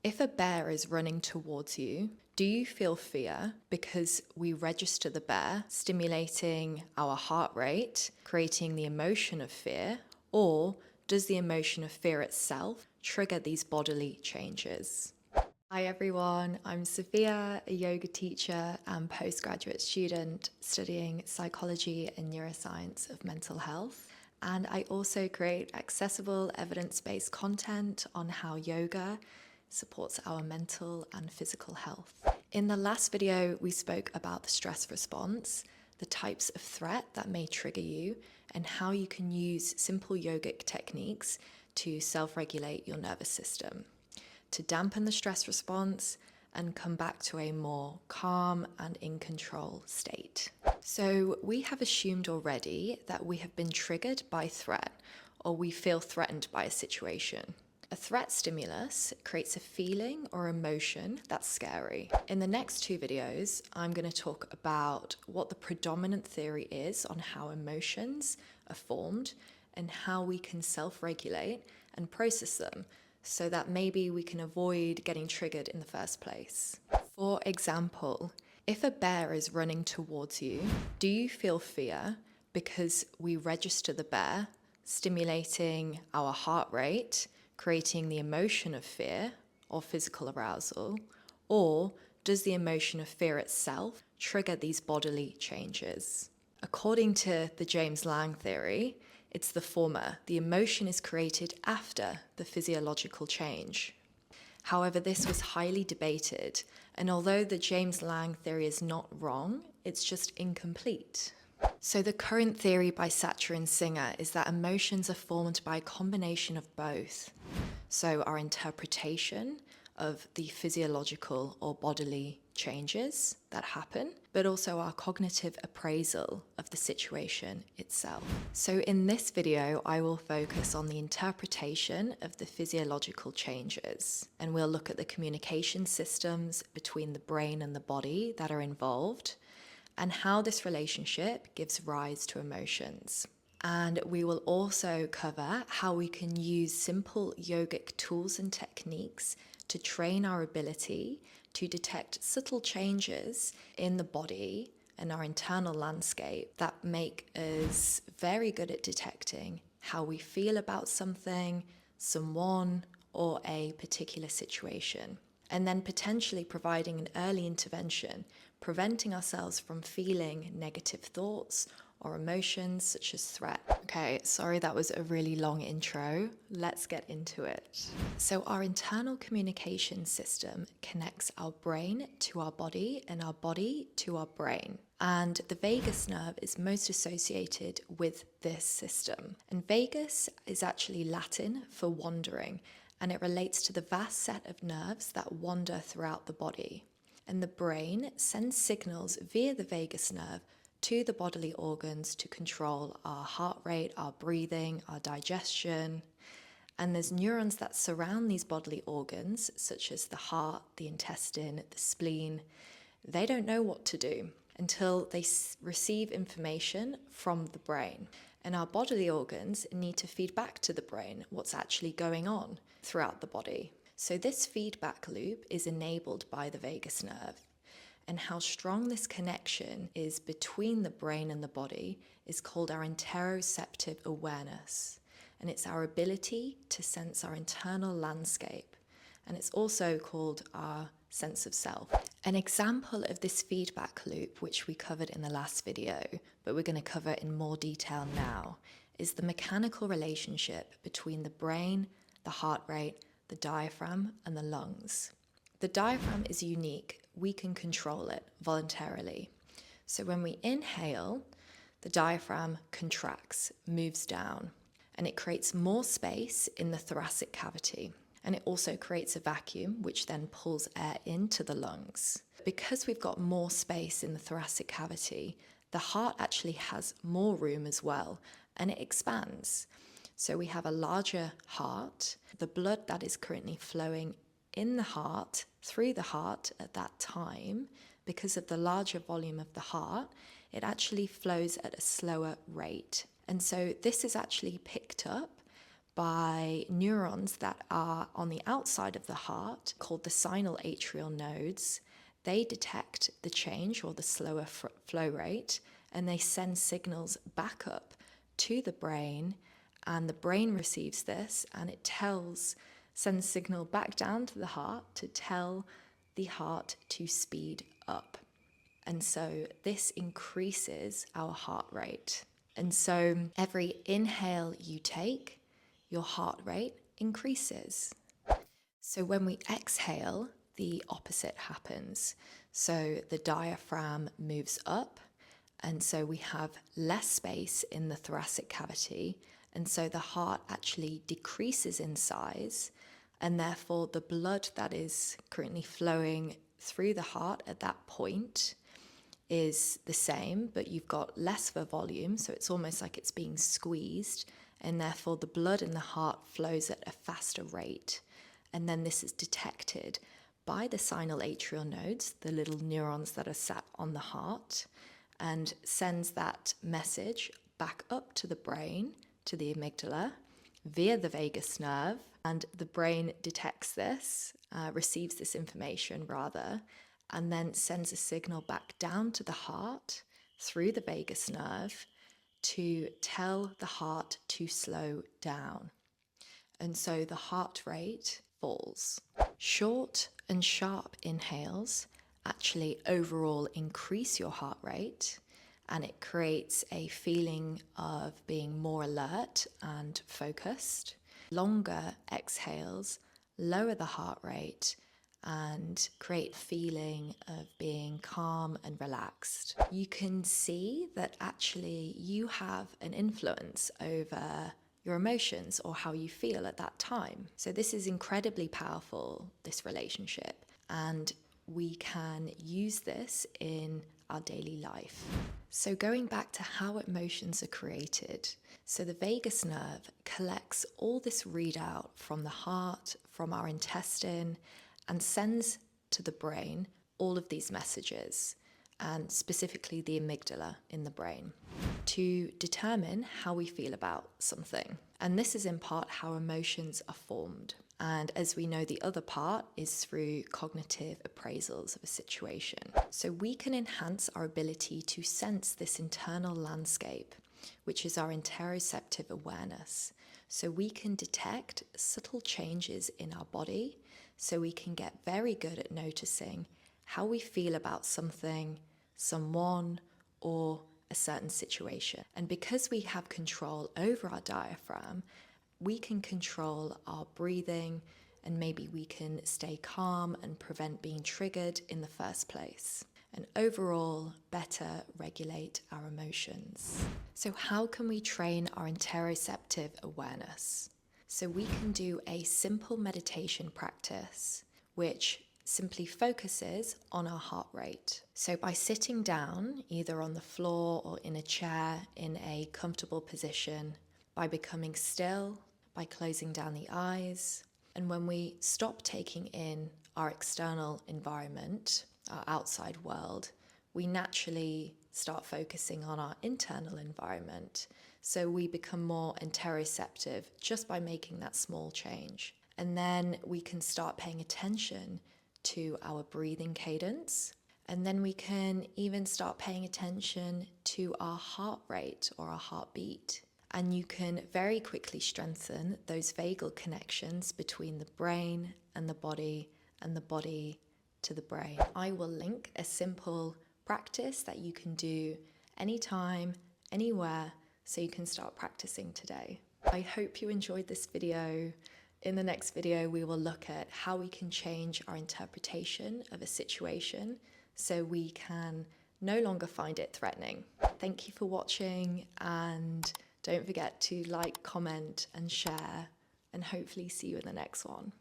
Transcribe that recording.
If a bear is running towards you, do you feel fear because we register the bear, stimulating our heart rate, creating the emotion of fear, or does the emotion of fear itself trigger these bodily changes? Hi everyone, I'm Sophia, a yoga teacher and postgraduate student studying psychology and neuroscience of mental health. And I also create accessible evidence-based content on how yoga supports our mental and physical health. In the last video, we spoke about the stress response, the types of threat that may trigger you, and how you can use simple yogic techniques to self-regulate your nervous system, to dampen the stress response and come back to a more calm and in control state. So we have assumed already that we have been triggered by threat, or we feel threatened by a situation. A threat stimulus creates a feeling or emotion that's scary. In the next two videos, I'm going to talk about what the predominant theory is on how emotions are formed and how we can self-regulate and process them so that maybe we can avoid getting triggered in the first place. For example, if a bear is running towards you, do you feel fear because we register the bear, stimulating our heart rate, creating the emotion of fear or physical arousal, or does the emotion of fear itself trigger these bodily changes? According to the James Lange theory, it's the former. The emotion is created after the physiological change. However, this was highly debated, and although the James Lange theory is not wrong, it's just incomplete. So the current theory by Satcher and Singer is that emotions are formed by a combination of both. So our interpretation of the physiological or bodily changes that happen, but also our cognitive appraisal of the situation itself. So in this video, I will focus on the interpretation of the physiological changes, and we'll look at the communication systems between the brain and the body that are involved, and how this relationship gives rise to emotions. And we will also cover how we can use simple yogic tools and techniques to train our ability to detect subtle changes in the body and our internal landscape that make us very good at detecting how we feel about something, someone, or a particular situation, and then potentially providing an early intervention, preventing ourselves from feeling negative thoughts or emotions such as threat. Okay, sorry that was a really long intro. Let's get into it. So our internal communication system connects our brain to our body and our body to our brain. And the vagus nerve is most associated with this system. And vagus is actually Latin for wandering, and it relates to the vast set of nerves that wander throughout the body. And the brain sends signals via the vagus nerve to the bodily organs to control our heart rate, our breathing, our digestion. And there's neurons that surround these bodily organs, such as the heart, the intestine, the spleen. They don't know what to do until they receive information from the brain. And our bodily organs need to feed back to the brain what's actually going on throughout the body. So this feedback loop is enabled by the vagus nerve. And how strong this connection is between the brain and the body is called our interoceptive awareness. And it's our ability to sense our internal landscape. And it's also called our sense of self. An example of this feedback loop, which we covered in the last video, but we're going to cover in more detail now, is the mechanical relationship between the brain, the heart rate, the diaphragm, and the lungs. The diaphragm is unique. We can control it voluntarily. So when we inhale, the diaphragm contracts, moves down, and it creates more space in the thoracic cavity. And it also creates a vacuum, which then pulls air into the lungs. Because we've got more space in the thoracic cavity, the heart actually has more room as well, and it expands. So we have a larger heart. The blood that is currently flowing in the heart, through the heart at that time, because of the larger volume of the heart, it actually flows at a slower rate. And so this is actually picked up by neurons that are on the outside of the heart, called the sinoatrial nodes. They detect the change or the slower flow rate, and they send signals back up to the brain, and the brain receives this, and it sends signal back down to the heart to tell the heart to speed up. And so this increases our heart rate. And so every inhale you take, your heart rate increases. So when we exhale, the opposite happens. So the diaphragm moves up, and so we have less space in the thoracic cavity, and so the heart actually decreases in size, and therefore the blood that is currently flowing through the heart at that point is the same, but you've got less of a volume, so it's almost like it's being squeezed, and therefore the blood in the heart flows at a faster rate. And then this is detected by the sinoatrial nodes, the little neurons that are sat on the heart, and sends that message back up to the brain, to the amygdala, via the vagus nerve. And the brain detects this, receives this information rather, and then sends a signal back down to the heart through the vagus nerve to tell the heart to slow down. And so the heart rate falls. Short and sharp inhales actually overall increase your heart rate, and it creates a feeling of being more alert and focused. Longer exhales lower the heart rate and create a feeling of being calm and relaxed. You can see that actually you have an influence over your emotions or how you feel at that time. So this is incredibly powerful, this relationship, and we can use this in our daily life. So going back to how emotions are created, so the vagus nerve collects all this readout from the heart, from our intestine, and sends to the brain all of these messages, and specifically the amygdala in the brain, to determine how we feel about something. And this is in part how emotions are formed. And as we know, the other part is through cognitive appraisals of a situation. So we can enhance our ability to sense this internal landscape, which is our interoceptive awareness. So we can detect subtle changes in our body, so we can get very good at noticing how we feel about something, someone, or a certain situation. And because we have control over our diaphragm, we can control our breathing, and maybe we can stay calm and prevent being triggered in the first place, and overall better regulate our emotions. So how can we train our interoceptive awareness? So we can do a simple meditation practice which simply focuses on our heart rate. So by sitting down, either on the floor or in a chair in a comfortable position, by becoming still, by closing down the eyes, and when we stop taking in our external environment, our outside world, we naturally start focusing on our internal environment. So we become more interoceptive just by making that small change. And then we can start paying attention to our breathing cadence. And then we can even start paying attention to our heart rate or our heartbeat. And you can very quickly strengthen those vagal connections between the brain and the body to the brain. I will link a simple practice that you can do anytime, anywhere, so you can start practicing today. I hope you enjoyed this video. In the next video, we will look at how we can change our interpretation of a situation so we can no longer find it threatening. Thank you for watching, and don't forget to like, comment, and share, and hopefully see you in the next one.